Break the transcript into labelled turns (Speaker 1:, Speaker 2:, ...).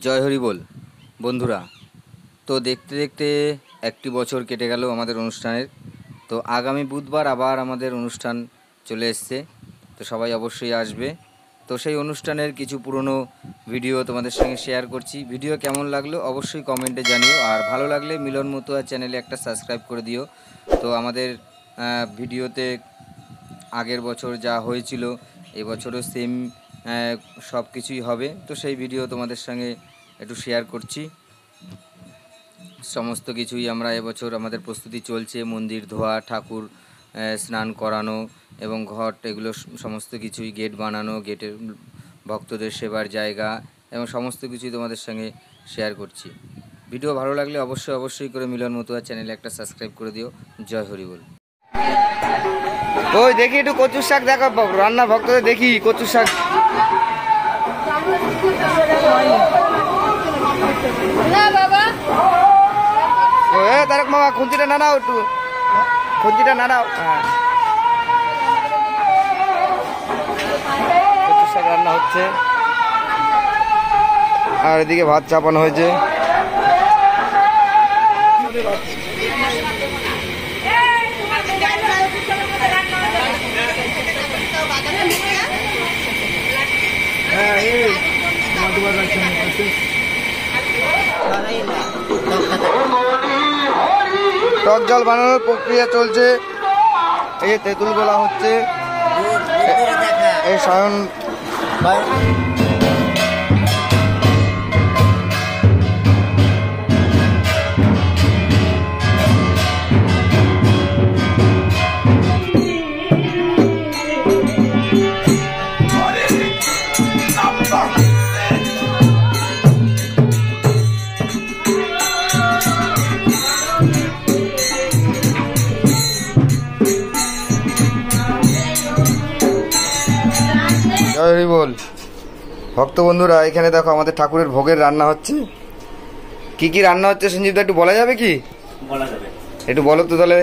Speaker 1: জয় হরি বল বন্ধুরা। তো দেখতে দেখতে একটি বছর কেটে গেল আমাদের অনুষ্ঠানের। তো আগামী বুধবার আবার আমাদের অনুষ্ঠান চলে এসছে, তো সবাই অবশ্যই আসবে। তো সেই অনুষ্ঠানের কিছু পুরনো ভিডিও তোমাদের সঙ্গে শেয়ার করছি। ভিডিও কেমন লাগলো অবশ্যই কমেন্টে জানিও, আর ভালো লাগলে মিলন মতুয়া চ্যানেলে একটা সাবস্ক্রাইব করে দিও। তো আমাদের ভিডিওতে আগের বছর যা হয়েছিল এবছরও সেম সব কিছুই হবে। তো সেই ভিডিও তোমাদের সঙ্গে একটু শেয়ার করছি। সমস্ত কিছুই আমরা এবছর আমাদের প্রস্তুতি চলছে, মন্দির ধোয়া, ঠাকুর স্নান করানো এবং ঘট, এগুলো সমস্ত কিছুই, গেট বানানো, গেটের ভক্তদের সেবার জায়গা এবং সমস্ত কিছুই তোমাদের সঙ্গে শেয়ার করছি। ভিডিও ভালো লাগলে অবশ্যই করে মিলন মতুয়া চ্যানেলে একটা সাবস্ক্রাইব করে দিও। জয় হরি বল। ওই দেখি একটু কচুর শাক দেখা, রান্না ভক্তদের দেখি কচুর শাক। তারক মামা খুঁজিটা নাড়াও, একটু খুঁজিটা নাড়াও। হ্যাঁ, কচুর শাক রান্না হচ্ছে, আর এদিকে ভাত চাপানো হয়েছে। টক জল বানানোর প্রক্রিয়া চলছে। এই তেঁতুল গোলা হচ্ছে, এই সায়ন জয় হরি বল। ভক্ত বন্ধুরা, এখানে দেখো আমাদের ঠাকুরের ভোগের রান্না হচ্ছে। কি কি রান্না হচ্ছে সঞ্জীব দা একটু বলা যাবে কি? বলা যাবে, একটু বলো তো তাহলে।